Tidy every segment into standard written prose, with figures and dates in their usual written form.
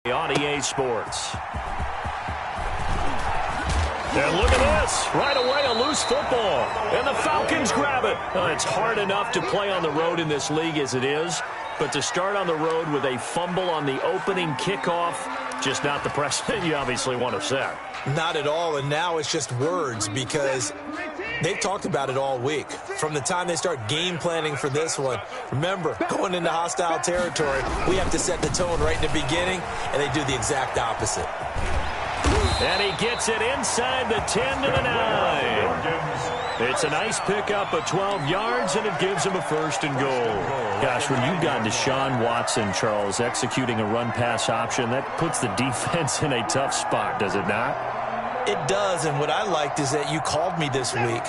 On EA Sports. And look at this. Right away, a loose football. And the Falcons grab it. It's hard enough to play on the road in this league as it is. But to start on the road with a fumble on the opening kickoff, just not the precedent you obviously want to set. Not at all, and now it's just words because they've talked about it all week. From the time they start game planning for this one, remember, going into hostile territory, we have to set the tone right in the beginning, and they do the exact opposite. And he gets it inside the 10 to the 9. It's a nice pickup of 12 yards, and it gives him a first and goal. Gosh, when you've got Deshaun Watson, Charles, executing a run-pass option, that puts the defense in a tough spot, does it not? It does, and what I liked is that you called me this week,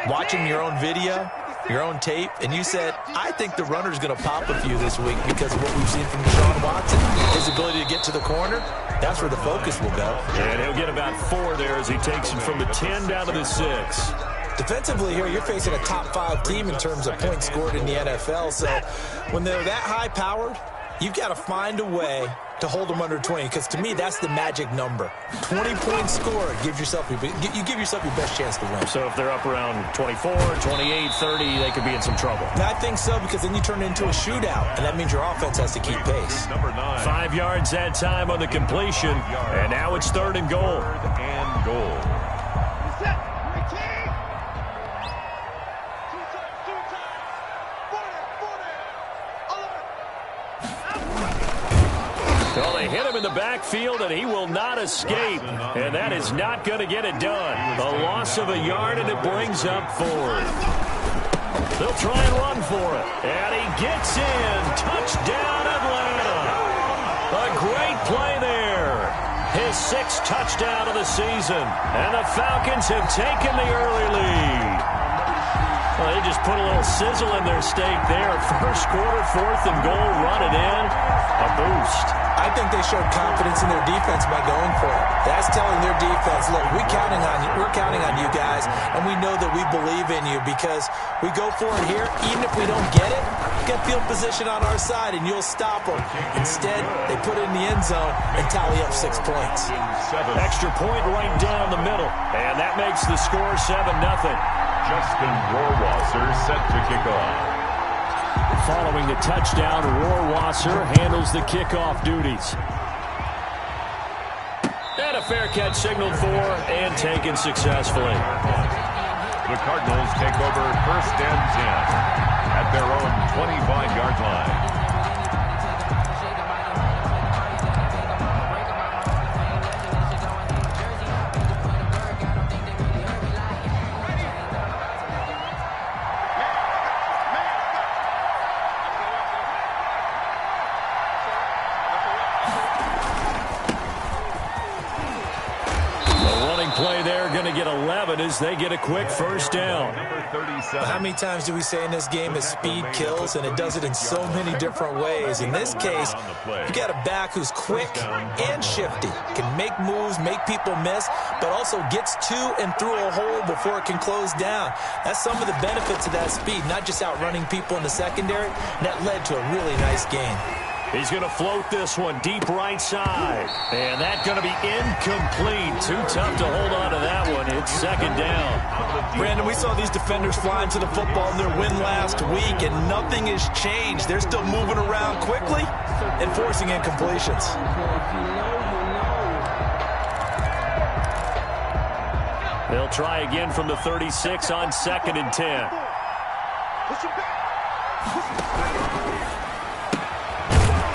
watching your own video, your own tape, and you said, I think the runner's going to pop a few this week because of what we've seen from Deshaun Watson, his ability to get to the corner. That's where the focus will go. And he'll get about 4 there as he takes it from the 10 down to the 6. Defensively here, you're facing a top-5 team in terms of points scored in the NFL, so when they're that high-powered, you've got to find a way to hold them under 20, because to me, that's the magic number. 20-point score, you give yourself your best chance to win. So if they're up around 24, 28, 30, they could be in some trouble. I think so, because then you turn it into a shootout, and that means your offense has to keep pace. Number 9. 5 yards that time on the completion, and now it's 3rd and goal. Well, they hit him in the backfield, and he will not escape. And that is not going to get it done. A loss of a yard, and it brings up 4th. They'll try and run for it. And he gets in. Touchdown, Atlanta. A great play there. His 6th touchdown of the season. And the Falcons have taken the early lead. Well, they just put a little sizzle in their steak there. First quarter, 4th and goal, run it in. A boost. I think they showed confidence in their defense by going for it. That's telling their defense, look, we're counting on you guys, and we know that we believe in you because we go for it here. Even if we don't get it, get field position on our side, and you'll stop them. Instead, they put it in the end zone and tally up 6 points. Extra point right down the middle, and that makes the score 7-0. Justin Rohrwasser set to kick off. Following the touchdown, Rohrwasser handles the kickoff duties. And a fair catch signaled for and taken successfully. The Cardinals take over 1st and 10 at their own 25-yard line. Play there, going to get 11 as they get a quick first down. How many times do we say in this game that speed kills, and it does it in so many different ways? In this case, you got a back who's quick and shifty, can make moves, make people miss, but also gets to and through a hole before it can close down. That's some of the benefits of that speed, not just outrunning people in the secondary, and that led to a really nice game. He's going to float this one deep right side. And that's going to be incomplete. Too tough to hold on to that one. It's 2nd down. Brandon, we saw these defenders flying to the football in their win last week, and nothing has changed. They're still moving around quickly and forcing incompletions. They'll try again from the 36 on 2nd and 10.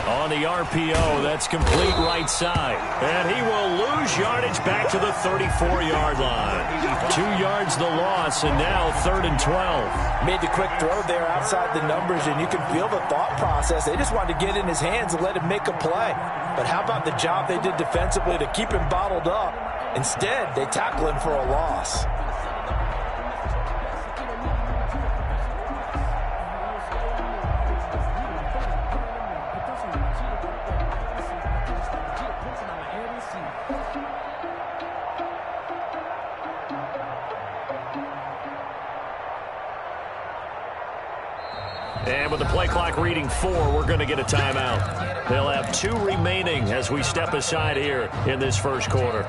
On the RPO, that's complete right side. And he will lose yardage back to the 34-yard line. 2 yards the loss, and now 3rd and 12. Made the quick throw there outside the numbers, and you can feel the thought process. They just wanted to get in his hands and let him make a play. But how about the job they did defensively to keep him bottled up? Instead, they tackle him for a loss. And with the play clock reading 4, we're going to get a timeout. They'll have 2 remaining as we step aside here in this first quarter.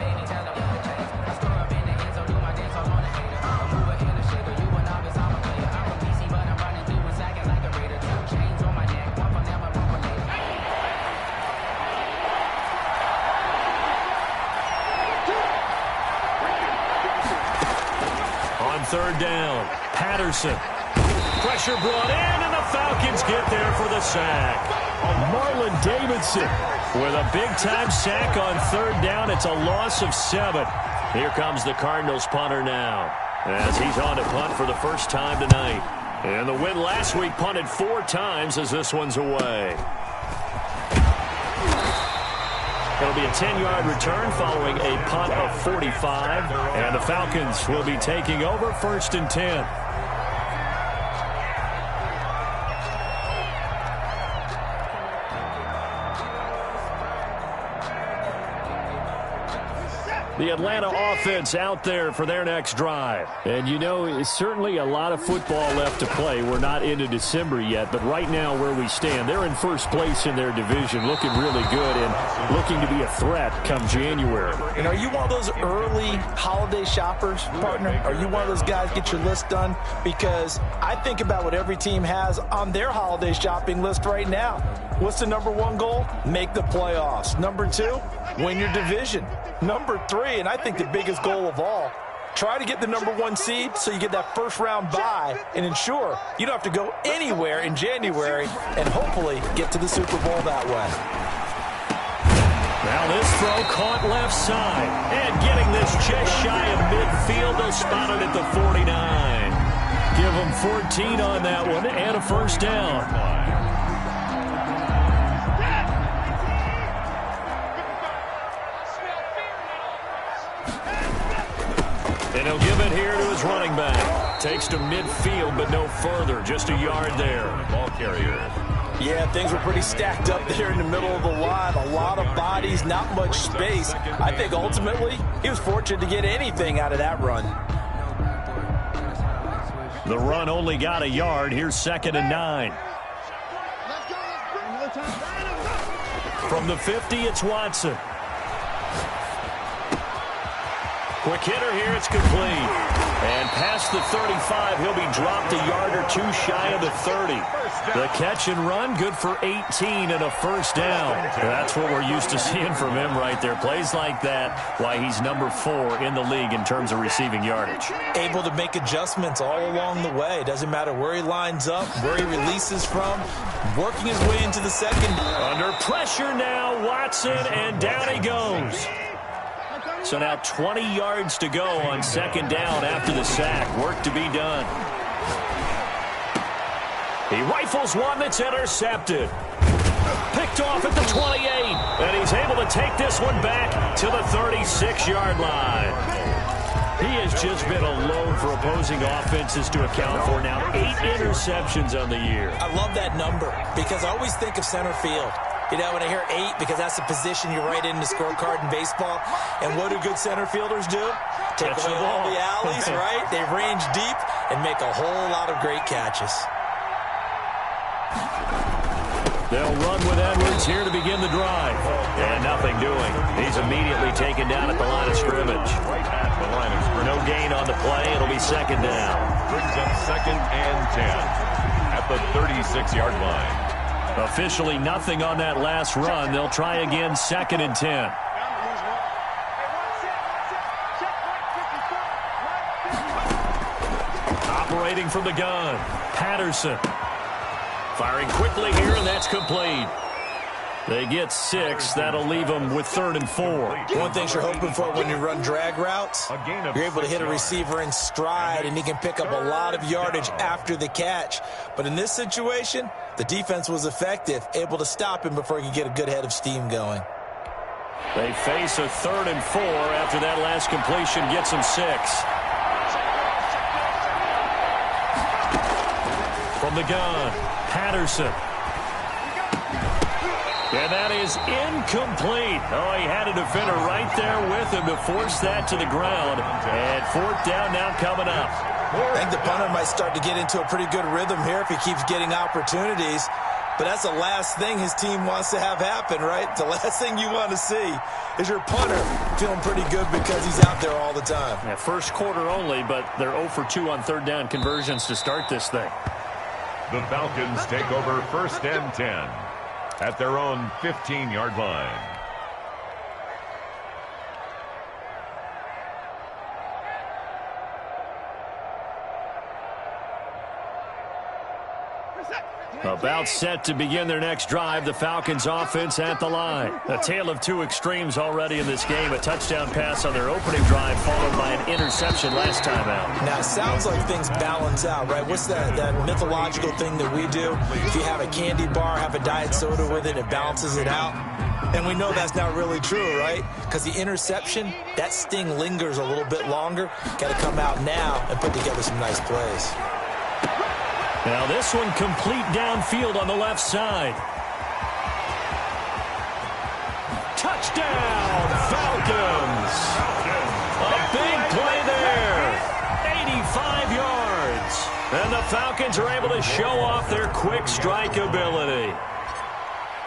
On third down, Patterson. Pressure brought in, and the Falcons get there for the sack. Marlon Davidson with a big-time sack on third down. It's a loss of 7. Here comes the Cardinals punter now, as he's on to punt for the first time tonight. And the win last week, punted 4 times as this one's away. It'll be a 10-yard return following a punt of 45. And the Falcons will be taking over 1st and 10. The Atlanta offense out there for their next drive. And, you know, it's certainly a lot of football left to play. We're not into December yet, but right now where we stand, they're in first place in their division, looking really good and looking to be a threat come January. And are you one of those early holiday shoppers, partner? Are you one of those guys get your list done? Because I think about what every team has on their holiday shopping list right now. What's the number 1 goal? Make the playoffs. Number 2, win your division. Number 3, and I think the biggest goal of all, try to get the number 1 seed so you get that first-round bye and ensure you don't have to go anywhere in January and hopefully get to the Super Bowl that way. Now this throw caught left side. And getting this just shy of midfield, they'll spot it at the 49. Give them 14 on that one and a first down. And he'll give it here to his running back. Takes to midfield, but no further. Just a yard there. Ball carrier. Yeah, things were pretty stacked up there in the middle of the line. A lot of bodies, not much space. I think ultimately he was fortunate to get anything out of that run. The run only got a yard. Here's 2nd and 9. From the 50, it's Watson. Quick hitter here, it's complete. And past the 35, he'll be dropped a yard or 2 shy of the 30. The catch and run, good for 18 and a first down. That's what we're used to seeing from him right there. Plays like that, why he's number 4 in the league in terms of receiving yardage. Able to make adjustments all along the way. Doesn't matter where he lines up, where he releases from, working his way into the second. Under pressure now, Watson, and down he goes. So now 20 yards to go on 2nd down after the sack. Work to be done. He rifles one that's intercepted. Picked off at the 28. And he's able to take this one back to the 36-yard line. He has just been a load for opposing offenses to account for now. 8 interceptions on the year. I love that number because I always think of center field. You know, when I hear 8, because that's the position you write in the scorecard in baseball. And what do good center fielders do? Take away all the alleys, right? They range deep and make a whole lot of great catches. They'll run with Edwards here to begin the drive. And nothing doing. He's immediately taken down at the line of scrimmage. Right at the line of scrimmage. No gain on the play. It'll be 2nd down. Brings up 2nd and 10 at the 36-yard line. Officially nothing on that last run. They'll try again 2nd and 10. Operating from the gun, Patterson. Firing quickly here, and that's complete. They get 6. That'll leave them with 3rd and 4. One thing you're hoping for when you run drag routes, you're able to hit a receiver in stride, and he can pick up a lot of yardage after the catch. But in this situation, the defense was effective, able to stop him before he could get a good head of steam going. They face a 3rd and 4 after that last completion gets them 6. From the gun, Patterson. And that is incomplete. Oh, he had a defender right there with him to force that to the ground. And 4th down now coming up. I think the punter might start to get into a pretty good rhythm here if he keeps getting opportunities. But that's the last thing his team wants to have happen, right? The last thing you want to see is your punter feeling pretty good because he's out there all the time. Yeah, first quarter only, but they're 0 for 2 on third down conversions to start this thing. The Falcons take over 1st and 10 at their own 15-yard line. About set to begin their next drive, the Falcons offense at the line. A tale of two extremes already in this game. A touchdown pass on their opening drive followed by an interception last time out. Now, it sounds like things balance out, right? What's that mythological thing that we do? If you have a candy bar, have a diet soda with it, it balances it out. And we know that's not really true, right? Because the interception, that sting lingers a little bit longer. Got to come out now and put together some nice plays. Now this one complete downfield on the left side. Touchdown, Falcons! A big play there. 85 yards. And the Falcons are able to show off their quick strike ability.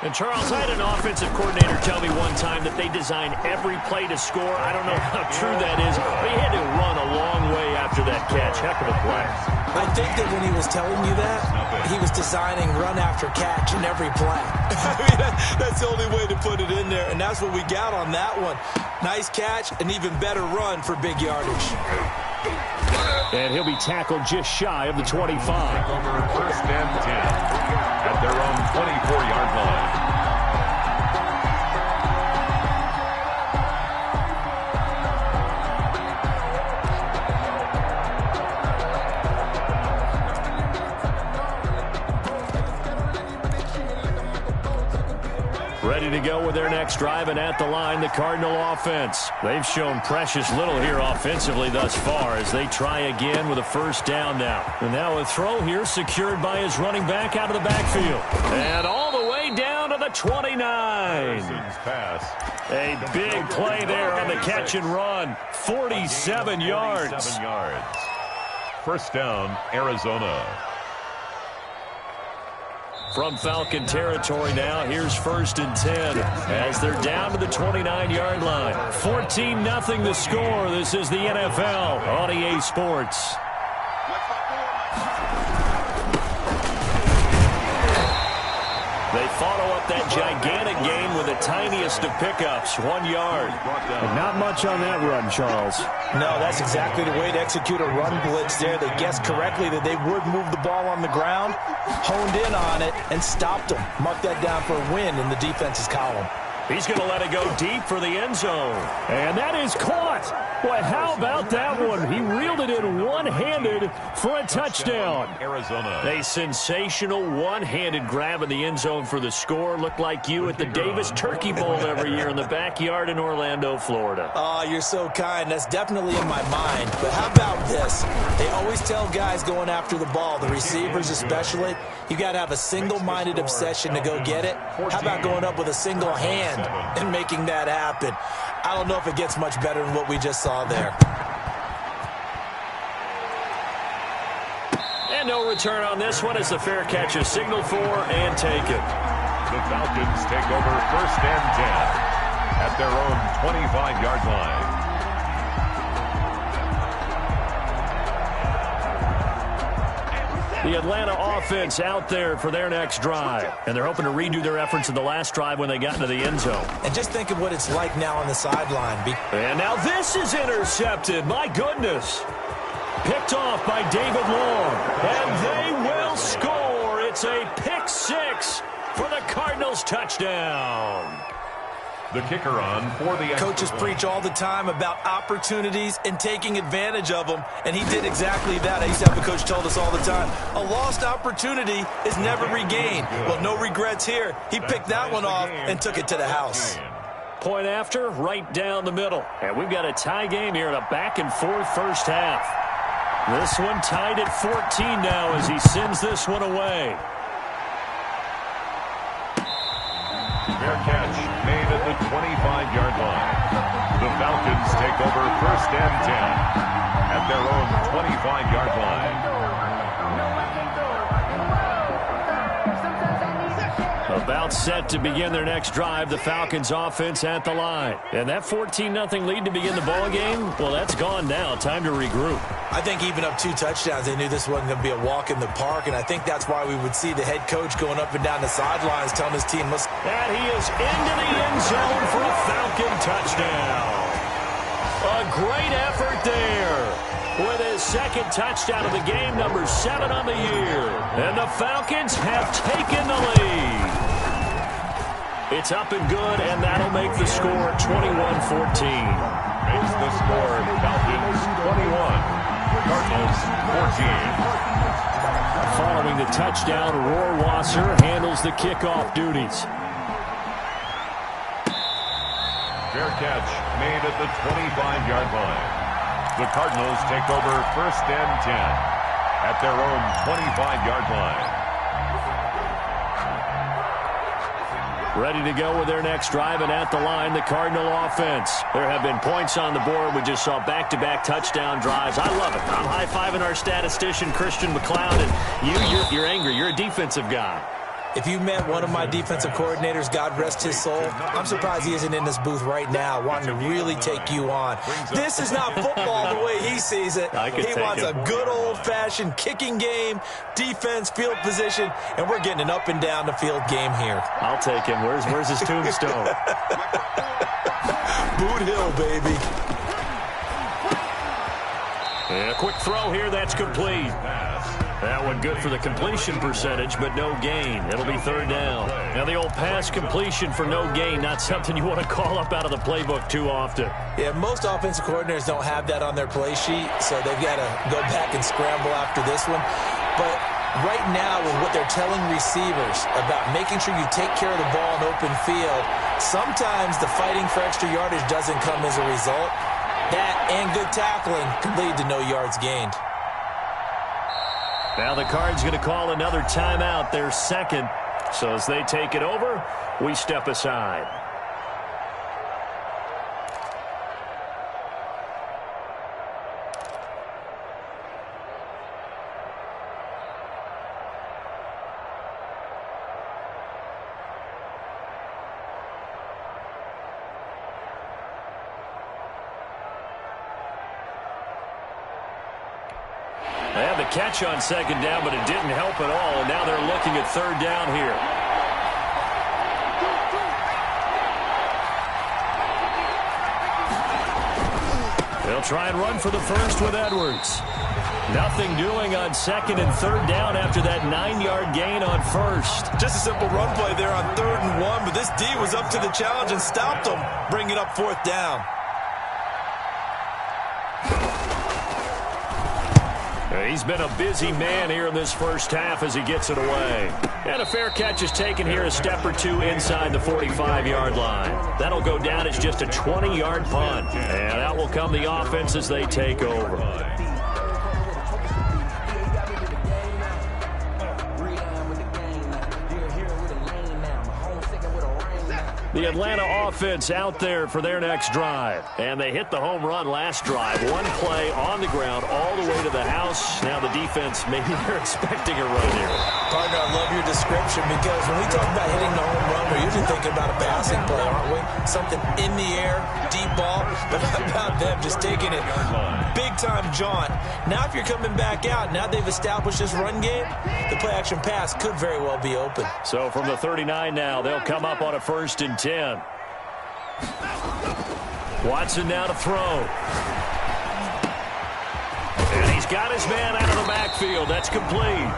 And, Charles, I had an offensive coordinator tell me one time that they design every play to score. I don't know how true that is, but he had to run a long way after that catch. Heck of a play. I think that when he was telling you that, he was designing run after catch in every play. I mean, that's the only way to put it in there, and that's what we got on that one. Nice catch, an even better run for big yardage. And he'll be tackled just shy of the 25. Over 1st and 10 at their own 24-yard line. Ready to go with their next drive, and at the line, the Cardinal offense. They've shown precious little here offensively thus far as they try again with a first down now. And now a throw here secured by his running back out of the backfield. And all the way down to the 29. A big play there on the catch and run. 47 yards. First down, Arizona. From Falcon territory now, here's 1st and 10 as they're down to the 29-yard line. 14-0 the score. This is the NFL on EA Sports. They follow up that gigantic gain with the tiniest of pickups, 1 yard. And not much on that run, Charles. No, that's exactly the way to execute a run blitz there. They guessed correctly that they would move the ball on the ground, honed in on it, and stopped them. Mark that down for a win in the defense's column. He's going to let it go deep for the end zone. And that is caught. Boy, how about that one? He reeled it in one-handed for a touchdown. Arizona. A sensational one-handed grab in the end zone for the score. Looked like you at the Davis Turkey Bowl every year in the backyard in Orlando, Florida. Oh, you're so kind. That's definitely in my mind. But how about this? They always tell guys going after the ball, the receivers especially, you got to have a single-minded obsession to go get it. How about going up with a single hand and making that happen? I don't know if it gets much better than what we just saw there. And no return on this one as the fair catch is signaled for and taken. The Falcons take over 1st and 10 at their own 25-yard line. The Atlanta offense out there for their next drive. And they're hoping to redo their efforts in the last drive when they got into the end zone. And just think of what it's like now on the sideline. And now this is intercepted. My goodness. Picked off by David Long. And they will score. It's a pick six for the Cardinals touchdown. The kicker on for the Coaches preach all the time about opportunities and taking advantage of them, and he did exactly that. I used to have a coach told us all the time, a lost opportunity is never regained. Well, no regrets here. He picked that one off and took it to the house. Point after, right down the middle. And we've got a tie game here in a back-and-forth first half. This one tied at 14 now as he sends this one away. Fair catch made at the 25-yard line. The Falcons take over 1st and 10 at their own 25-yard line. About set to begin their next drive, the Falcons offense at the line. And that 14-0 lead to begin the ball game, well, that's gone now. Time to regroup. I think even up 2 touchdowns, they knew this wasn't going to be a walk in the park, and I think that's why we would see the head coach going up and down the sidelines telling his team, listen. And he is into the end zone for a Falcon touchdown. A great effort there with his second touchdown of the game, number 7 on the year. And the Falcons have taken the lead. It's up and good, and that'll make the score 21-14. Makes the score Falcons 21, Cardinals 14. Following the touchdown, Rohrwasser handles the kickoff duties. Fair catch made at the 25-yard line. The Cardinals take over 1st and 10 at their own 25-yard line. Ready to go with their next drive, and at the line, the Cardinal offense. There have been points on the board. We just saw back-to-back touchdown drives. I love it. I'm high-fiving our statistician, Christian McLeod, and you're angry. You're a defensive guy. If you met one of my defensive coordinators, God rest his soul, I'm surprised he isn't in this booth right now wanting to really take you on. This is not football the way he sees it. He wants a good old-fashioned kicking game, defense, field position, and we're getting an up-and-down-the-field game here. I'll take him. Where's his tombstone? Boot Hill, baby. And a quick throw here. That's complete. That one good for the completion percentage, but no gain. It'll be 3rd down. Now the old pass completion for no gain, not something you want to call up out of the playbook too often. Yeah, most offensive coordinators don't have that on their play sheet, so they've got to go back and scramble after this one. But right now, with what they're telling receivers about making sure you take care of the ball in open field, sometimes the fighting for extra yardage doesn't come as a result. That and good tackling can lead to no yards gained. Now the Cards going to call another timeout, their second. So as they take it over, we step aside. They had the catch on 2nd down, but it didn't help at all, and now they're looking at 3rd down here. They'll try and run for the first with Edwards. Nothing doing on 2nd and 3rd down after that 9-yard gain on 1st. Just a simple run play there on 3rd and 1, but this D was up to the challenge and stopped them, bringing up 4th down. He's been a busy man here in this first half as he gets it away. And a fair catch is taken here a step or two inside the 45-yard line. That'll go down as just a 20-yard punt. And that will come the offense as they take over. The Atlanta offense out there for their next drive. And they hit the home run last drive. One play on the ground all the way to the house. Now the defense, maybe they're expecting a run here. Partner, I love your description because when we talk about hitting the home run, we're usually thinking about a passing play, aren't we? Something in the air, deep ball. But how about them just taking it big-time jaunt? Now if you're coming back out, now they've established this run game, the play-action pass could very well be open. So from the 39 now, they'll come up on a 1st and 10. Watson now to throw. And he's got his man out of the backfield. That's complete.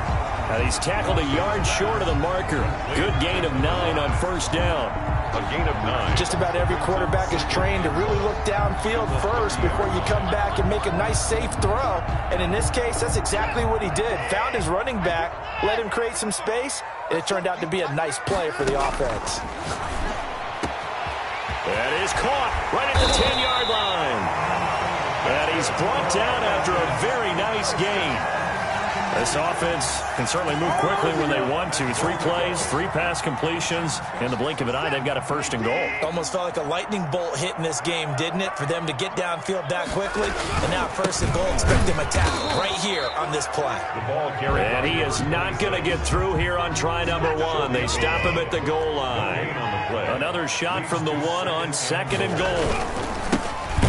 And he's tackled a yard short of the marker. Good gain of 9 on 1st down. A gain of 9. Just about every quarterback is trained to really look downfield first before you come back and make a nice, safe throw. And in this case, that's exactly what he did. Found his running back, let him create some space, and it turned out to be a nice play for the offense. That is caught right at the 10-yard line. And he's brought down after a very nice gain. This offense can certainly move quickly when they want to. 3 plays, 3 pass completions. In the blink of an eye, they've got a first and goal. Almost felt like a lightning bolt hit in this game, didn't it? For them to get downfield that quickly. And now first and goal, expect them to tackle right here on this play. The ball carried. And he is not going to get through here on try number 1. They stop him at the goal line. Another shot from the 1 on second and goal.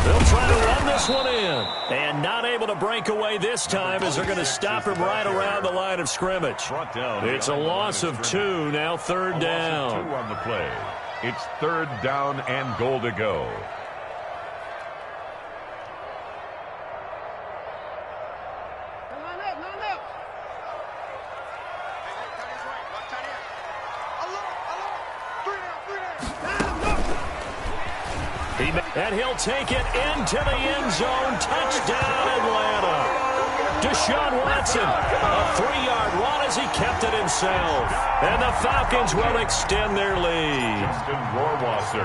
They'll try to run this one in. And not able to break away this time as they're going to stop him right around the line of scrimmage. It's a loss of 2, now third down. 2 on the play. It's third down and goal to go. And he'll take it into the end zone. Touchdown, Atlanta. Deshaun Watson, a 3-yard run as he kept it himself. And the Falcons will extend their lead.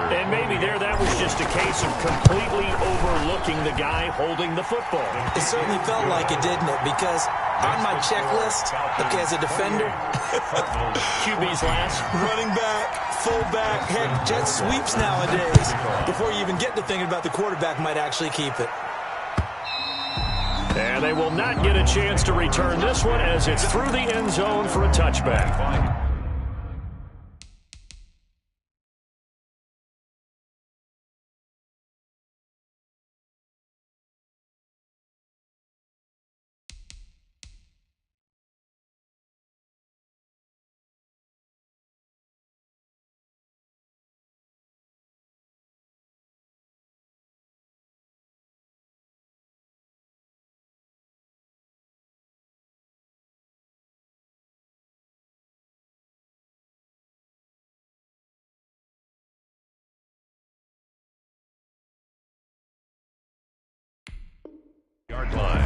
And maybe that was just a case of completely overlooking the guy holding the football. It certainly felt like it, didn't it? Because on my checklist, okay, as a defender, QB's last. Running back, fullback, heck, jet sweeps nowadays. Before you even get to thinking about the quarterback might actually keep it. And they will not get a chance to return this one as it's through the end zone for a touchback. Yard line.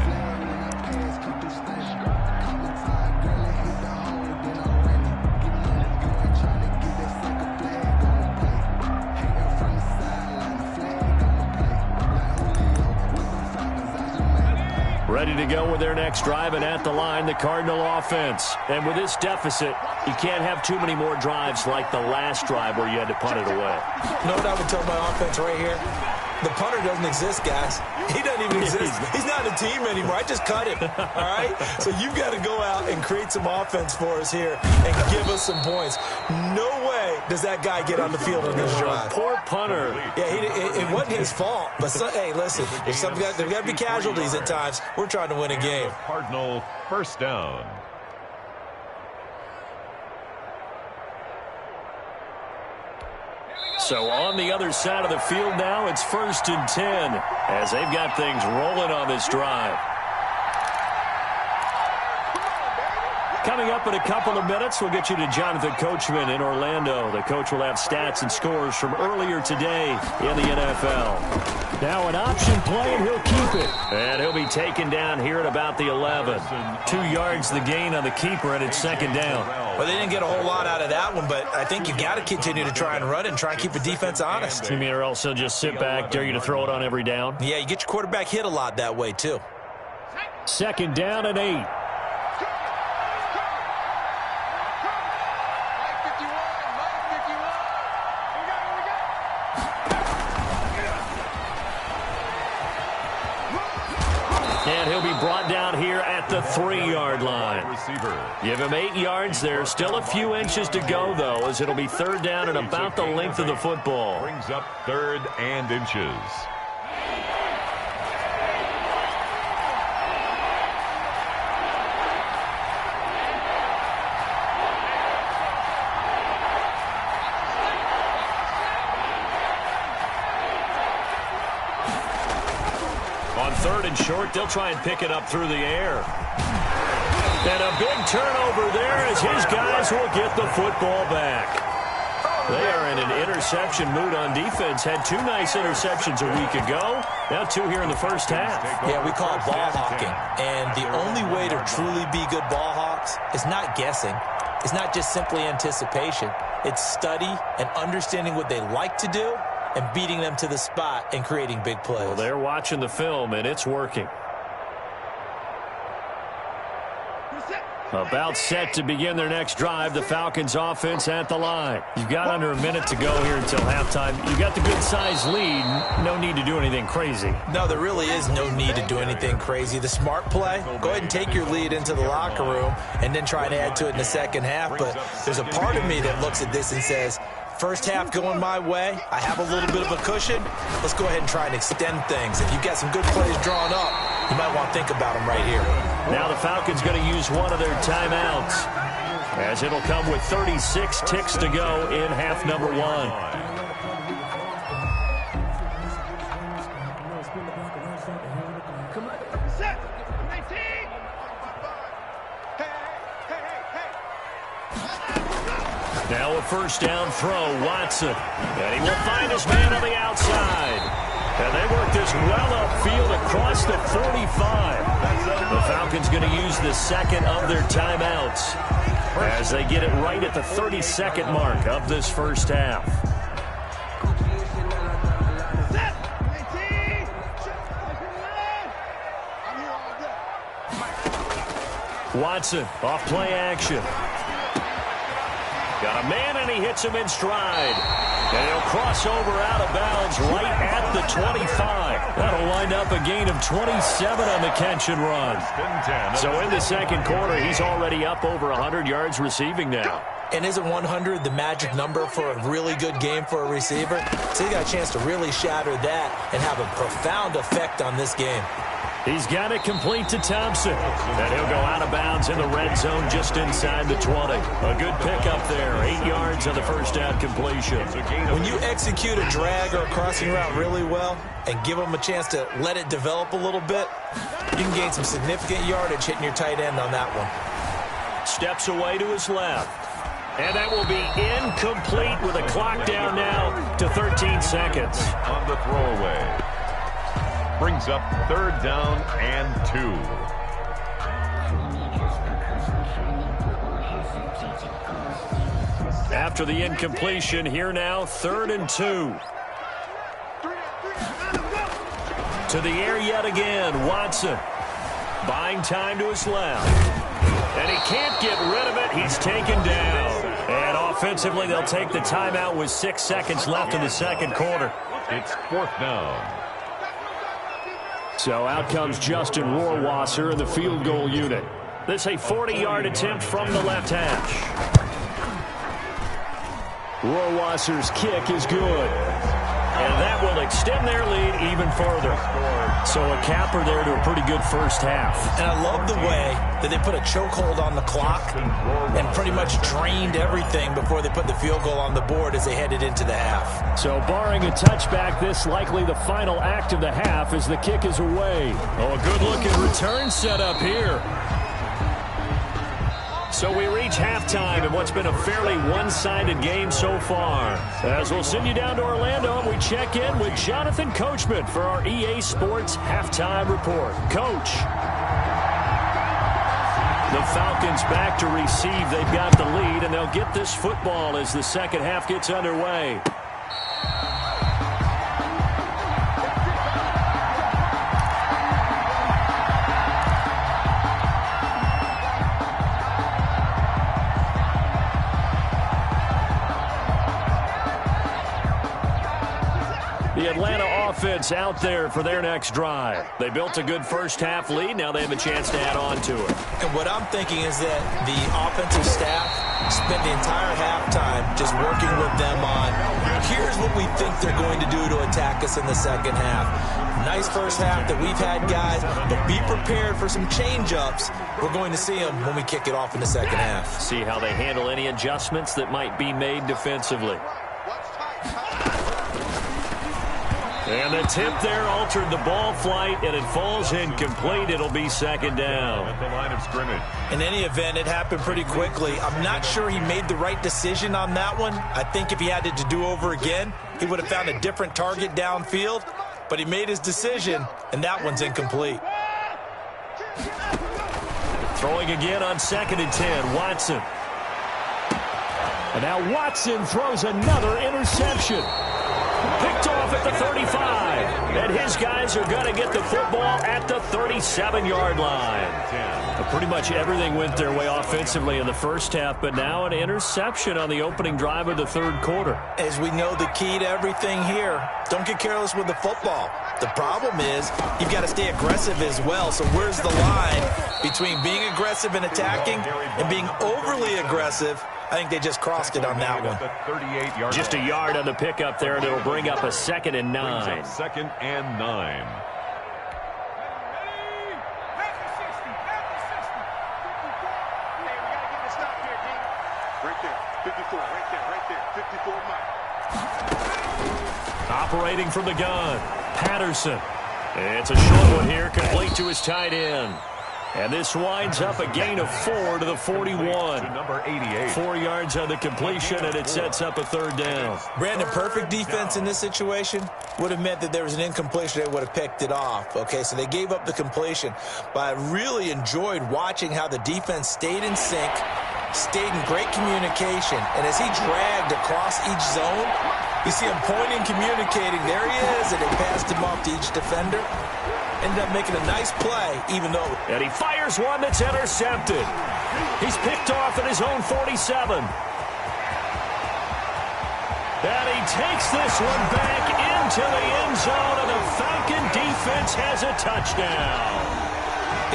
Ready to go with their next drive, and at the line, the Cardinal offense. And with this deficit, you can't have too many more drives like the last drive where you had to punt it away. You know what I would tell my offense right here? The punter doesn't exist, guys. He doesn't even exist. He's not a team anymore. I just cut him, all right? So you've got to go out and create some offense for us here and give us some points. No way does that guy get on the field on this drive. Poor punter. Yeah, it wasn't his fault. But, hey, listen, there's got to be casualties at times. We're trying to win a game. Cardinal first down. So on the other side of the field now, it's 1st and 10 as they've got things rolling on this drive. Coming up in a couple of minutes, we'll get you to Jonathan Coachman in Orlando. The coach will have stats and scores from earlier today in the NFL. Now an option play, and he'll keep it. And he'll be taken down here at about the 11. 2 yards the gain on the keeper, and it's second down. Well, they didn't get a whole lot out of that one, but I think you've got to continue to try and run and try and keep the defense honest. You mean or else he'll just sit back, dare you to throw it on every down? Yeah, you get your quarterback hit a lot that way, too. Second down and 8. And he'll be brought down here at the 3-yard line. Give him 8 yards there. Still a few inches to go, though, as it'll be third down and about the length of the football. Brings up 3rd and inches. On 3rd and short, they'll try and pick it up through the air. And a big turnover there as his guys will get the football back. They are in an interception mood on defense. Had 2 nice interceptions a week ago. Now 2 here in the first half. Yeah, we call it ball hawking. And the only way to truly be good ball hawks is not guessing. It's not just simply anticipation. It's study and understanding what they like to do and beating them to the spot and creating big plays. Well, they're watching the film, and it's working. About set to begin their next drive, the Falcons offense at the line. You've got under a minute to go here until halftime. You've got the good-sized lead. No need to do anything crazy. No, there really is no need to do anything crazy. The smart play, go ahead and take your lead into the locker room and then try and add to it in the second half. But there's a part of me that looks at this and says, first half going my way, I have a little bit of a cushion. Let's go ahead and try and extend things. If you've got some good plays drawn up, you might want to think about them right here. Now the Falcons going to use one of their timeouts, as it'll come with 36 ticks to go in half number one. Now a first down throw, Watson. And he will find his man on the outside. And they work this well upfield across the 45. The Falcons going to use the second of their timeouts as they get it right at the 32nd mark of this first half. Watson off play action. Got a man, and he hits him in stride. And he'll cross over out of bounds right at the 25. That'll wind up a gain of 27 on the catch and run. So in the second quarter, he's already up over 100 yards receiving now. And isn't 100 the magic number for a really good game for a receiver? So he got a chance to really shatter that and have a profound effect on this game. He's got it complete to Thompson. And he'll go out of bounds in the red zone just inside the 20. A good pickup there. 8 yards on the first down completion. When you execute a drag or a crossing route really well and give them a chance to let it develop a little bit, you can gain some significant yardage hitting your tight end on that one. Steps away to his left. And that will be incomplete with a clock down now to 13 seconds. On the throwaway. Brings up third down and 2. After the incompletion, here now, 3rd and 2. To the air yet again, Watson. Buying time to his left. And he can't get rid of it. He's taken down. And offensively, they'll take the timeout with 6 seconds left in the second quarter. It's 4th down. So out comes Justin Rohrwasser in the field goal unit. This a 40-yard attempt from the left hash. Rohrwasser's kick is good. And that will extend their lead even further. So a capper there to a pretty good first half. And I love the way that they put a chokehold on the clock and pretty much drained everything before they put the field goal on the board as they headed into the half. So barring a touchback, this likely the final act of the half as the kick is away. Oh, a good-looking return set up here. So we reach halftime in what's been a fairly one-sided game so far. As we'll send you down to Orlando and we check in with Jonathan Coachman for our EA Sports Halftime Report. Coach. The Falcons back to receive. They've got the lead, and they'll get this football as the second half gets underway. The Atlanta offense out there for their next drive. They built a good first-half lead. Now they have a chance to add on to it. And what I'm thinking is that the offensive staff spent the entire halftime just working with them on, here's what we think they're going to do to attack us in the second half. Nice first half that we've had, guys, but be prepared for some change-ups. We're going to see them when we kick it off in the second half. See how they handle any adjustments that might be made defensively. And the tip there altered the ball flight, and it falls incomplete. It'll be second down. At the line of scrimmage. In any event, it happened pretty quickly. I'm not sure he made the right decision on that one. I think if he had to do over again, he would have found a different target downfield. But he made his decision, and that one's incomplete. Throwing again on 2nd and 10, Watson. And now Watson throws another interception. Picked off at the 35. And his guys Cardinals are going to get the football at the 37-yard line. Pretty much everything went their way offensively in the first half, but now an interception on the opening drive of the third quarter. As we know, the key to everything here, don't get careless with the football. The problem is you've got to stay aggressive as well. So where's the line between being aggressive and attacking and being overly aggressive? I think they just crossed it on that one. Just a yard on the pickup there, and it'll bring up a 2nd and 9. 2nd and 9. Operating from the gun, Patterson. It's a short one here, complete to his tight end. And this winds up a gain of 4 to the 41. Number 88. 4 yards on the completion, and it sets up a 3rd down. Brandon, perfect defense in this situation would have meant that there was an incompletion. They would have picked it off. Okay, so they gave up the completion. But I really enjoyed watching how the defense stayed in sync, stayed in great communication. And as he dragged across each zone, you see him pointing, communicating. There he is, and they passed him off to each defender. Ended up making a nice play, even though... And he fires one that's intercepted. He's picked off at his own 47. And he takes this one back into the end zone, and the Falcon defense has a touchdown.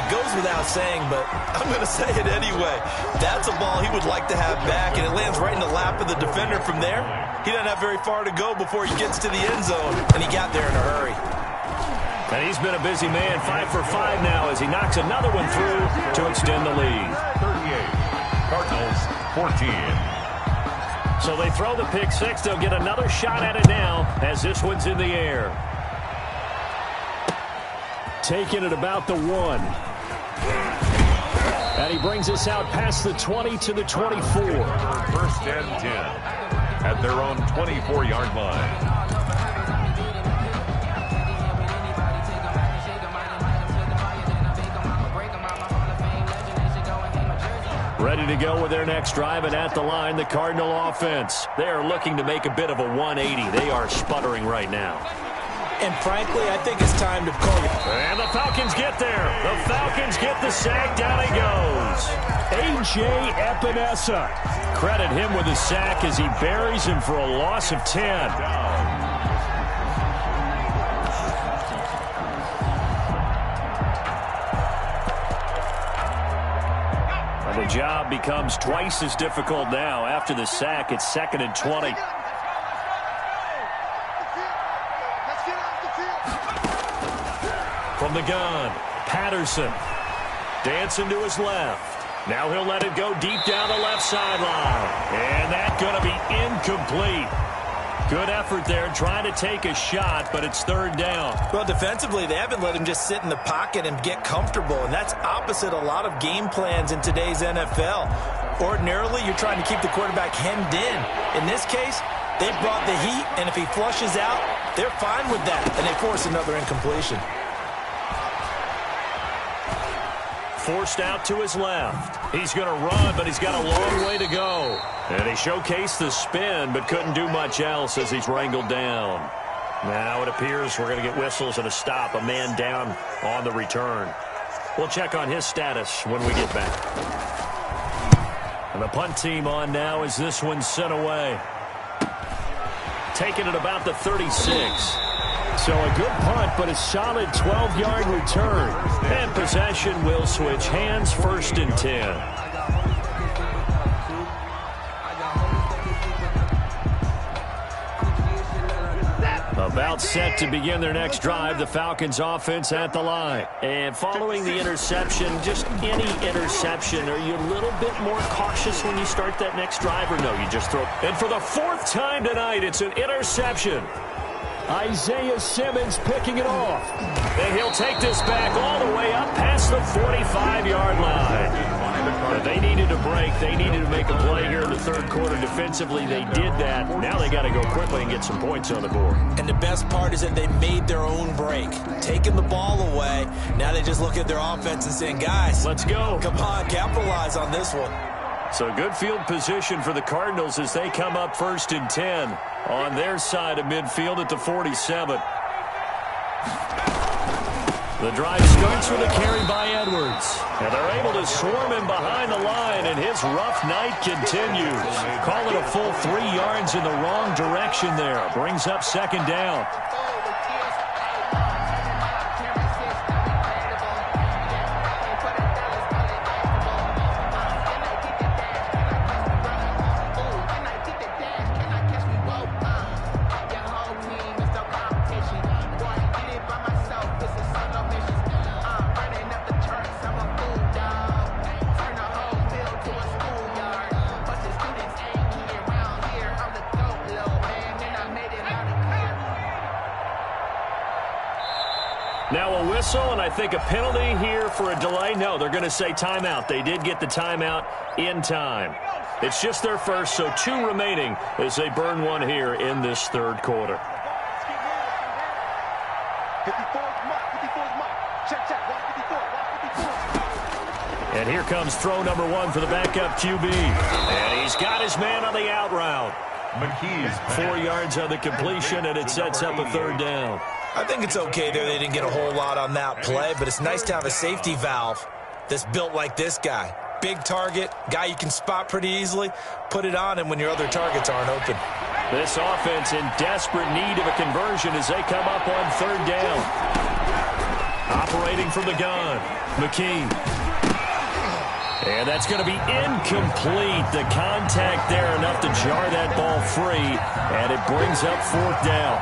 It goes without saying, but I'm going to say it anyway. That's a ball he would like to have back, and it lands right in the lap of the defender from there. He doesn't have very far to go before he gets to the end zone, and he got there in a hurry. And he's been a busy man, 5 for 5 now as he knocks another one through to extend the lead. 38, Cardinals 14. So they throw the pick six. They'll get another shot at it now as this one's in the air. Taking it about the 1. And he brings us out past the 20 to the 24. 1st and 10 at their own 24-yard line. Ready to go with their next drive, and at the line, the Cardinal offense. They are looking to make a bit of a 180. They are sputtering right now. And frankly, I think it's time to call it. And the Falcons get there. The Falcons get the sack. Down he goes. A.J. Epinesa. Credit him with the sack as he buries him for a loss of 10. The job becomes twice as difficult now. After the sack, it's 2nd and 20. From the gun, Patterson. Dancing to his left. Now he'll let it go deep down the left sideline. And that's going to be incomplete. Good effort there, trying to take a shot, but it's 3rd down. Well, defensively, they haven't let him just sit in the pocket and get comfortable, and that's opposite a lot of game plans in today's NFL. Ordinarily, you're trying to keep the quarterback hemmed in. In this case, they brought the heat, and if he flushes out, they're fine with that, and they force another incompletion. Forced out to his left. He's going to run, but he's got a long way to go. And he showcased the spin, but couldn't do much else as he's wrangled down. Now it appears we're going to get whistles and a stop. A man down on the return. We'll check on his status when we get back. And the punt team on now as this one's sent away. Taking it about the 36. So a good punt, but a solid 12-yard return. And possession will switch hands, 1st and 10. About set to begin their next drive, the Falcons offense at the line. And following the interception, just any interception, are you a little bit more cautious when you start that next drive, or no, you just throw? And for the 4th time tonight, it's an interception. Isaiah Simmons picking it off. And he'll take this back all the way up past the 45-yard line. But they needed a break. They needed to make a play here in the 3rd quarter defensively. They did that. Now they got to go quickly and get some points on the board. And the best part is that they made their own break. Taking the ball away. Now they just look at their offense and saying, guys, let's go. Come on, capitalize on this one. So good field position for the Cardinals as they come up 1st and 10 on their side of midfield at the 47. The drive starts with a carry by Edwards. And they're able to swarm him behind the line, and his rough night continues. Call it a full 3 yards in the wrong direction there. Brings up second down. Now a whistle, and I think a penalty here for a delay. No, they're going to say timeout. They did get the timeout in time. It's just their first, so 2 remaining as they burn one here in this third quarter. And here comes throw number 1 for the backup QB. And he's got his man on the out route. 4 yards on the completion, and it sets up a third down. I think it's okay there. They didn't get a whole lot on that play, but it's nice to have a safety valve that's built like this guy. Big target, guy you can spot pretty easily. Put it on him when your other targets aren't open. This offense in desperate need of a conversion as they come up on third down. Operating from the gun, McKee. And that's going to be incomplete. The contact there enough to jar that ball free, and it brings up fourth down.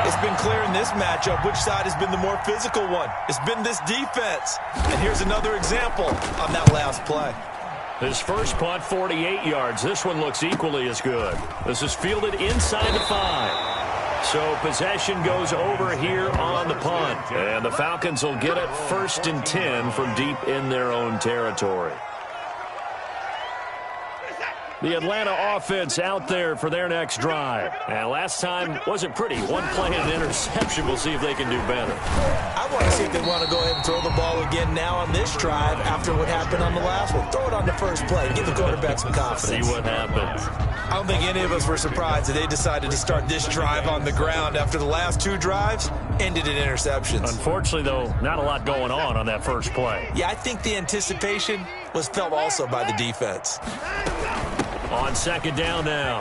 It's been clear in this matchup which side has been the more physical one. It's been this defense. And here's another example on that last play. His first punt, 48 yards. This one looks equally as good. This is fielded inside the 5. So possession goes over here on the punt. And the Falcons will get it 1st and 10 from deep in their own territory. The Atlanta offense out there for their next drive. And last time wasn't pretty. 1 play and an interception. We'll see if they can do better. I want to see if they want to go ahead and throw the ball again now on this drive after what happened on the last one. Throw it on the first play. Give the quarterback some confidence. See what happens. I don't think any of us were surprised that they decided to start this drive on the ground after the last 2 drives ended in interceptions. Unfortunately, though, not a lot going on that first play. Yeah, I think the anticipation was felt also by the defense. On second down now,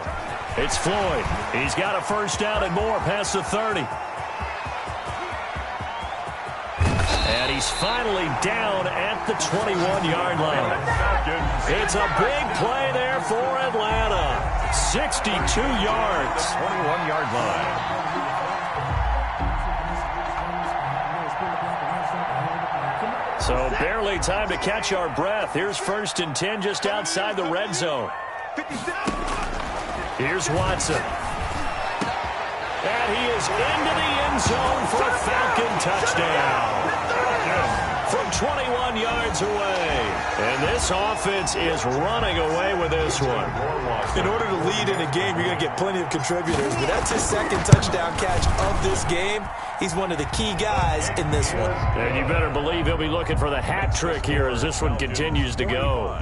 it's Floyd. He's got a first down and more past the 30. And he's finally down at the 21-yard line. It's a big play there for Atlanta. 62 yards. 21-yard line. So barely time to catch our breath. Here's 1st and 10 just outside the red zone. Here's Watson. And he is into the end zone for a Falcon touchdown. From 21 yards away. And this offense is running away with this one. In order to lead in a game, you're going to get plenty of contributors. But that's his 2nd touchdown catch of this game. He's one of the key guys in this one. And you better believe he'll be looking for the hat trick here as this one continues to go.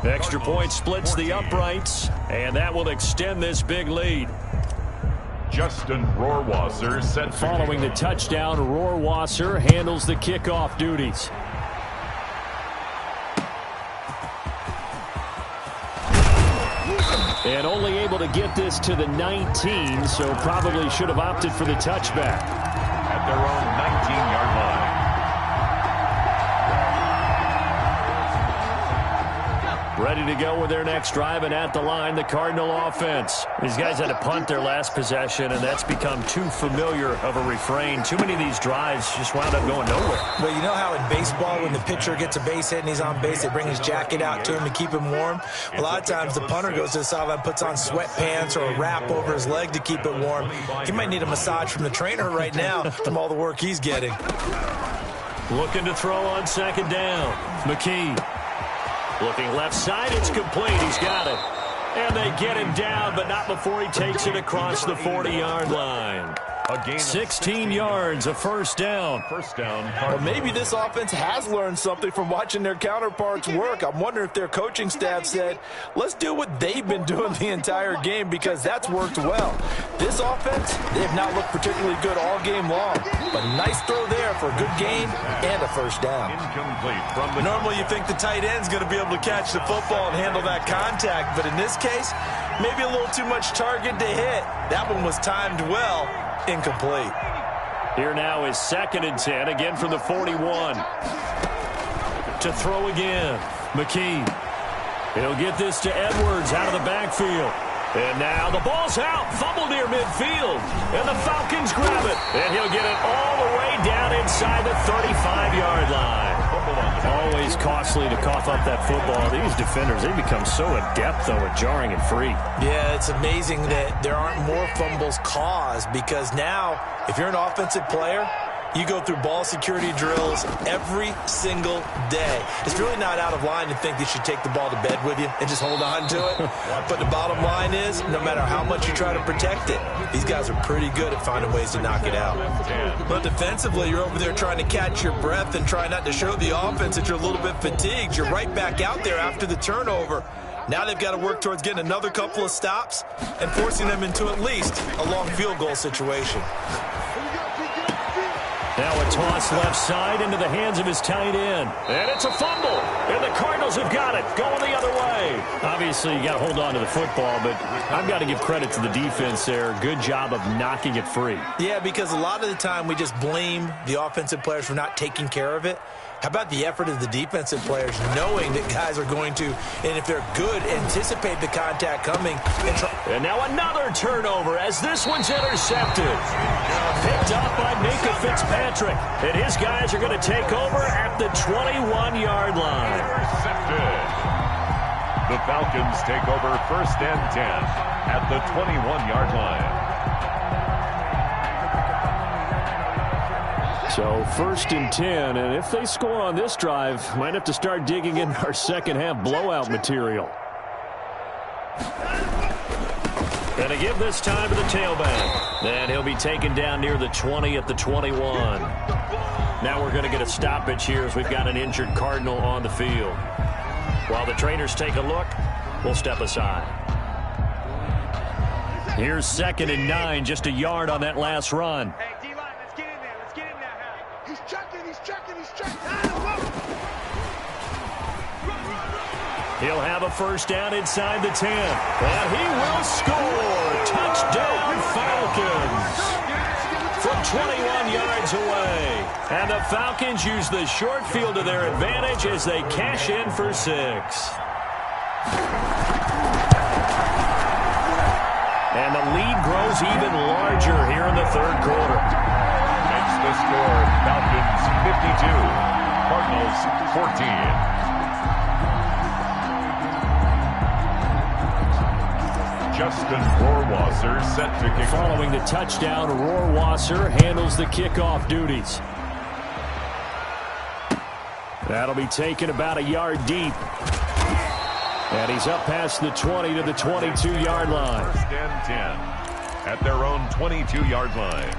Extra point splits the uprights, and that will extend this big lead. Justin Rohrwasser set. Following the touchdown, Rohrwasser handles the kickoff duties. And only able to get this to the 19, so probably should have opted for the touchback. At their own 19-yard line. Ready to go with their next drive, and at the line, the Cardinal offense. These guys had to punt their last possession, and that's become too familiar of a refrain. Too many of these drives just wound up going nowhere. Well, you know how in baseball, when the pitcher gets a base hit and he's on base, they bring his jacket out to him to keep him warm? A lot of times, the punter goes to the sideline, puts on sweatpants or a wrap over his leg to keep it warm. He might need a massage from the trainer right now from all the work he's getting. Looking to throw on second down. McKee. Looking left side, it's complete. He's got it. And they get him down, but not before he takes it across the 40-yard line. A gain of 16 yards, a first down. First down. Well, maybe this offense has learned something from watching their counterparts work. I'm wondering if their coaching staff said, let's do what they've been doing the entire game, because that's worked well. This offense, they've not looked particularly good all game long. But nice throw there for a good gain and a first down. Incomplete from the... Normally you think the tight end's going to be able to catch the football and handle that contact, but in this case, maybe a little too much target to hit. That one was timed well. Incomplete. Here now is 2nd and 10, again from the 41. To throw again, McKee. He'll get this to Edwards out of the backfield. And now the ball's out, fumble near midfield. And the Falcons grab it. And he'll get it all the way down inside the 35-yard line. Always costly to cough up that football. These defenders, they become so adept, though, at jarring it free. Yeah, it's amazing that there aren't more fumbles caused, because now, if you're an offensive player, you go through ball security drills every single day. It's really not out of line to think you should take the ball to bed with you and just hold on to it. But the bottom line is, no matter how much you try to protect it, these guys are pretty good at finding ways to knock it out. But defensively, you're over there trying to catch your breath and try not to show the offense that you're a little bit fatigued. You're right back out there after the turnover. Now they've got to work towards getting another couple of stops and forcing them into at least a long field goal situation. Now a toss left side into the hands of his tight end. And it's a fumble. And the Cardinals have got it, going the other way. Obviously, you got to hold on to the football, but I've got to give credit to the defense there. Good job of knocking it free. Yeah, because a lot of the time we just blame the offensive players for not taking care of it. How about the effort of the defensive players knowing that guys are going to, and if they're good, anticipate the contact coming. And now another turnover as this one's intercepted. Picked up by Minka Fitzpatrick. And his guys are going to take over at the 21-yard line. Intercepted. The Falcons take over 1st and 10 at the 21-yard line. So 1st and 10, and if they score on this drive, might have to start digging in our second half blowout material. And to give this time to the tailback. And he'll be taken down near the 20 at the 21. Now we're going to get a stoppage here as we've got an injured Cardinal on the field. While the trainers take a look, we'll step aside. Here's 2nd and 9, just a yard on that last run. He'll have a first down inside the 10. And he will score. Touchdown, Falcons. From 21 yards away. And the Falcons use the short field to their advantage as they cash in for 6. And the lead grows even larger here in the 3rd quarter. Makes the score Falcons 52, Cardinals 14. Justin Rohrwasser set to kick. Following the touchdown, Rohrwasser handles the kickoff duties. That'll be taken about a yard deep. And he's up past the 20 to the 22-yard line. 1st and 10 at their own 22-yard line.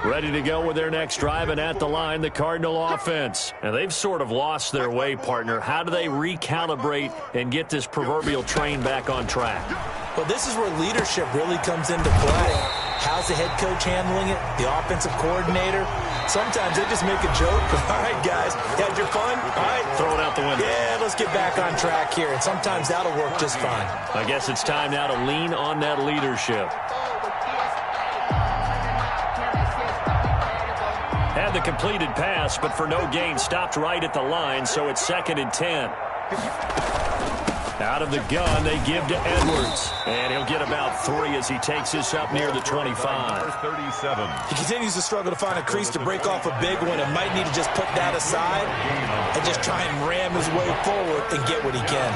Ready to go with their next drive, and at the line, the Cardinal offense. And they've sort of lost their way, partner. How do they recalibrate and get this proverbial train back on track? Well, this is where leadership really comes into play. How's the head coach handling it? The offensive coordinator? Sometimes they just make a joke. All right, guys, you had your fun? All right. Throw it out the window. Yeah, let's get back on track here. And sometimes that'll work just fine. I guess it's time now to lean on that leadership. Had the completed pass, but for no gain, stopped right at the line, so it's 2nd and 10. Out of the gun, they give to Edwards. And he'll get about 3 as he takes this up near the 25. 37. He continues to struggle to find a crease to break off a big one and might need to just put that aside and just try and ram his way forward and get what he can.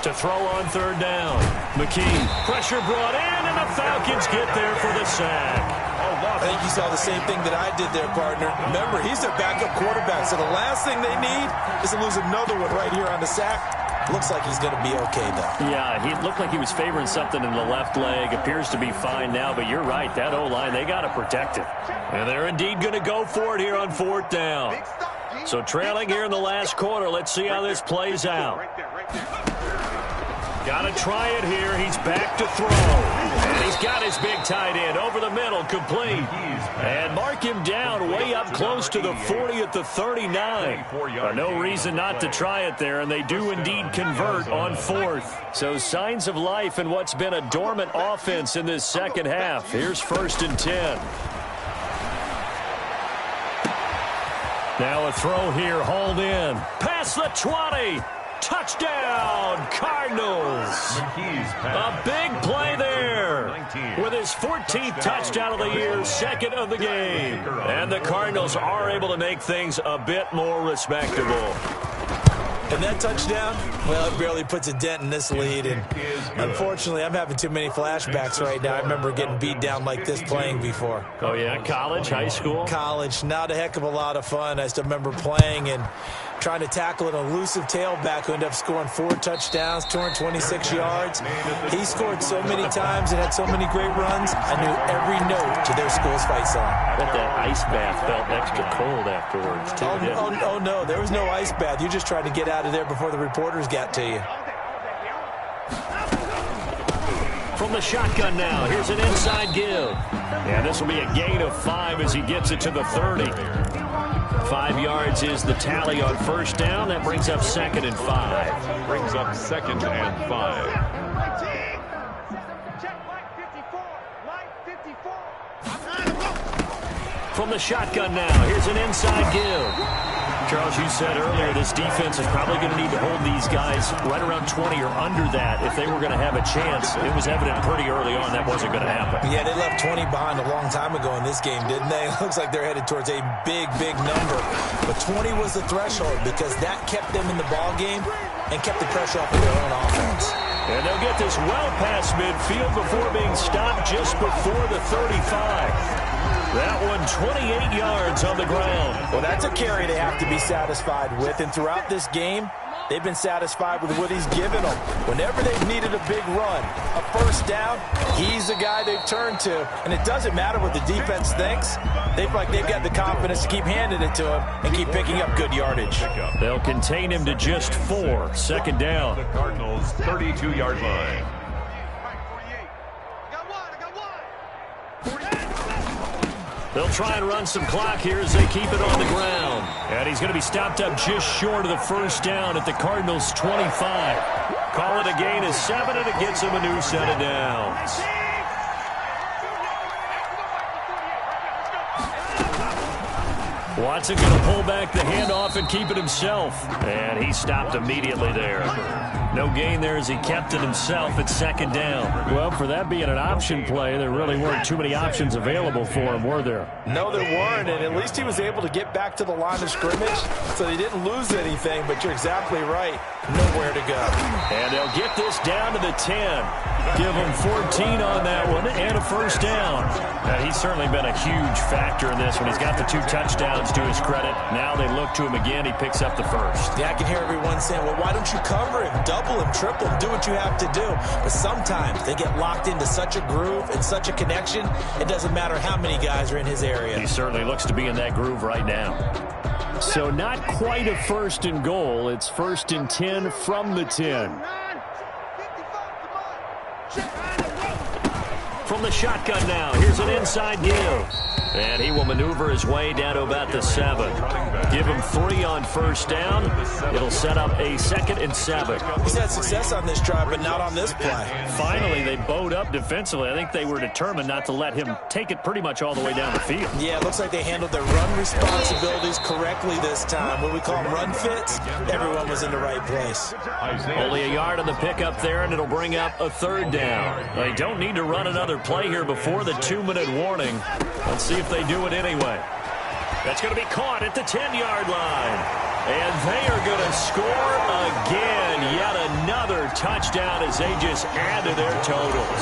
To throw on 3rd down. McKee, pressure brought in, and the Falcons get there for the sack. I think you saw the same thing that I did there, partner. Remember, he's their backup quarterback, so the last thing they need is to lose another one right here on the sack. Looks like he's going to be okay, though. Yeah, he looked like he was favoring something in the left leg. Appears to be fine now, but you're right. That O-line, they got to protect it. And they're indeed going to go for it here on 4th down. So trailing here in the last quarter. Let's see how this plays out. Got to try it here. He's back to throw. And he's got his big tight end over the middle, complete. And mark him down way up close to the 40 at the 39. No reason not to try it there, and they do indeed convert on 4th. So signs of life in what's been a dormant offense in this second half. Here's 1st and 10. Now a throw here, hauled in. Past the 20. Touchdown, Cardinals. A big play there with his 14th touchdown of the year, 2nd of the game. And the Cardinals are able to make things a bit more respectable. And that touchdown, well, it barely puts a dent in this lead. And unfortunately, I'm having too many flashbacks right now. I remember getting beat down like this playing before. Oh, yeah? College, high school? College. Not a heck of a lot of fun. I still remember playing and trying to tackle an elusive tailback who ended up scoring 4 touchdowns, 226 yards. He scored so many times and had so many great runs, I knew every note to their school's fight song. I bet that ice bath felt extra cold afterwards, too. Oh, no, there was no ice bath. You just tried to get out of there before the reporters got to you. From the shotgun now, here's an inside give. And this will be a gain of 5 as he gets it to the 30. 5 yards is the tally on 1st down. That brings up 2nd and 5. Brings up 2nd and 5. From the shotgun now, here's an inside give. Charles, you said earlier this defense is probably going to need to hold these guys right around 20 or under that if they were going to have a chance. It was evident pretty early on that wasn't going to happen. Yeah, they left 20 behind a long time ago in this game, didn't they? It looks like they're headed towards a big, big number. But 20 was the threshold because that kept them in the ball game and kept the pressure off of their own offense. And they'll get this well past midfield before being stopped just before the 35. That one 28 yards on the ground. Well, that's a carry they have to be satisfied with. And throughout this game, they've been satisfied with what he's given them. Whenever they've needed a big run, a 1st down, he's the guy they've turned to. And it doesn't matter what the defense thinks. They feel like they've got the confidence to keep handing it to him and keep picking up good yardage. They'll contain him to just 4. 2nd down. The Cardinals' 32-yard line. They'll try and run some clock here as they keep it on the ground. And he's going to be stopped up just short of the 1st down at the Cardinals' 25. Call it a gain of 7, and it gets him a new set of downs. Watson going to pull back the handoff and keep it himself. And he stopped immediately there. No gain there as he kept it himself at 2nd down. Well, for that being an option play, there really weren't too many options available for him, were there? No, there weren't, and at least he was able to get back to the line of scrimmage, so they didn't lose anything, but you're exactly right. Nowhere to go. And they'll get this down to the 10. Give him 14 on that one and a 1st down. Now, he's certainly been a huge factor in this one. He's got the 2 touchdowns to his credit. Now they look to him again. He picks up the 1st. Yeah, I can hear everyone saying, well, why don't you cover him? Double him, triple him, do what you have to do. But sometimes they get locked into such a groove and such a connection, it doesn't matter how many guys are in his area. He certainly looks to be in that groove right now. So not quite a 1st and goal. It's 1st and 10 from the 10. From the shotgun now, here's an inside give. And he will maneuver his way down to about the 7. Give him 3 on 1st down. It'll set up a 2nd and 7. He's had success on this drive, but not on this play. Finally, they bowed up defensively. I think they were determined not to let him take it pretty much all the way down the field. Yeah, it looks like they handled their run responsibilities correctly this time. What we call them run fits, everyone was in the right place. Only a yard on the pickup there, and it'll bring up a 3rd down. They don't need to run another play here before the 2-minute warning. Let's see if they do it anyway. That's going to be caught at the 10-yard line. And they are going to score again. Yet another touchdown as they just add to their totals.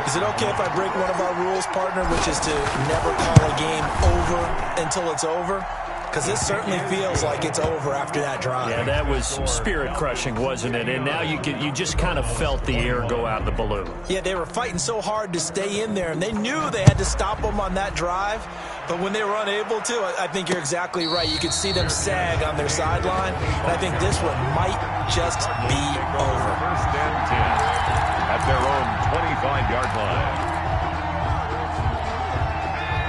Is it okay if I break one of our rules, partner, which is to never call a game over until it's over? Because this certainly feels like it's over after that drive. Yeah, that was spirit-crushing, wasn't it? And now you just kind of felt the air go out of the balloon. Yeah, they were fighting so hard to stay in there, and they knew they had to stop them on that drive. But when they were unable to, I think you're exactly right. You could see them sag on their sideline, and I think this one might just be over. First and 10 at their own 25-yard line.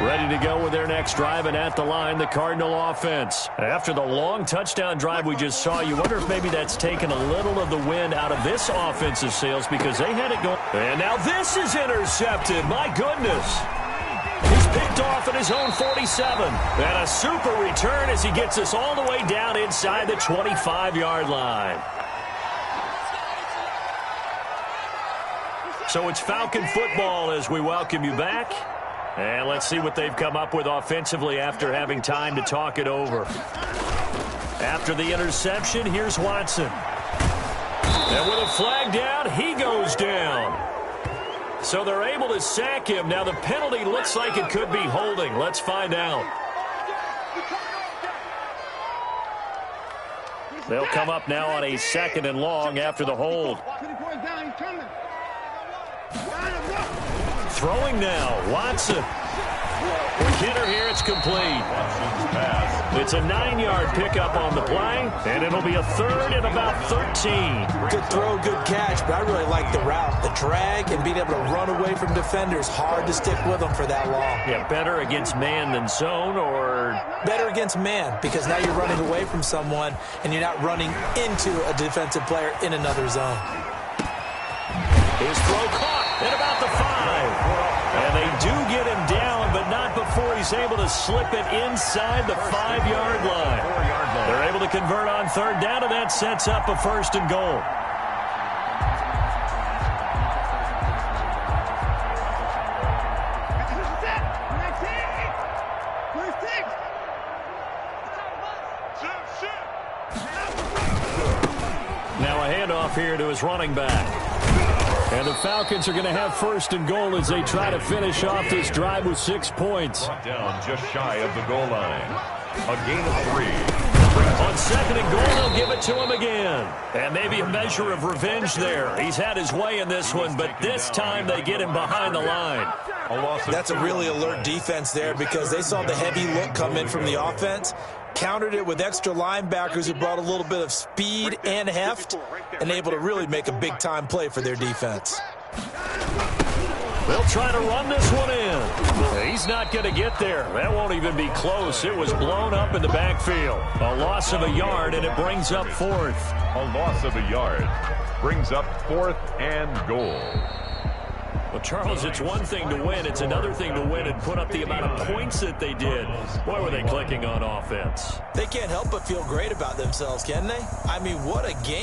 Ready to go with their next drive, and at the line, the Cardinal offense. After the long touchdown drive we just saw, you wonder if maybe that's taken a little of the wind out of this offensive sails because they had it going. And now this is intercepted. My goodness. He's picked off at his own 47. And a super return as he gets us all the way down inside the 25-yard line. So it's Falcon football as we welcome you back. And let's see what they've come up with offensively after having time to talk it over. After the interception, here's Watson. And with a flag down, he goes down. So they're able to sack him. Now the penalty looks like it could be holding. Let's find out. They'll come up now on a 2nd and long after the hold. Throwing now, Watson. Quick hitter here, it's complete. It's a 9-yard pickup on the play, and it'll be a 3rd and about 13. Good throw, good catch, but I really like the route. The drag and being able to run away from defenders, hard to stick with them for that long. Yeah, better against man than zone, or? Better against man, because now you're running away from someone, and you're not running into a defensive player in another zone. His throw caught at about the 5. And they do get him down, but not before he's able to slip it inside the 5-yard line. They're able to convert on 3rd down, and that sets up a 1st and goal. Now a handoff here to his running back. And the Falcons are going to have 1st and goal as they try to finish off this drive with 6 points. Down just shy of the goal line. A gain of 3. On 2nd and goal, they'll give it to him again. And maybe a measure of revenge there. He's had his way in this one, but this time they get him behind the line. That's a really alert defense there because they saw the heavy look come in from the offense, countered it with extra linebackers who brought a little bit of speed and heft, and able to really make a big-time play for their defense. They'll try to run this one in. He's not going to get there. That won't even be close. It was blown up in the backfield. A loss of a yard, and it brings up 4th. A loss of a yard brings up 4th and goal. Well, Charles, it's one thing to win. It's another thing to win and put up the amount of points that they did. Boy, were they clicking on offense. They can't help but feel great about themselves, can they? I mean, what a game.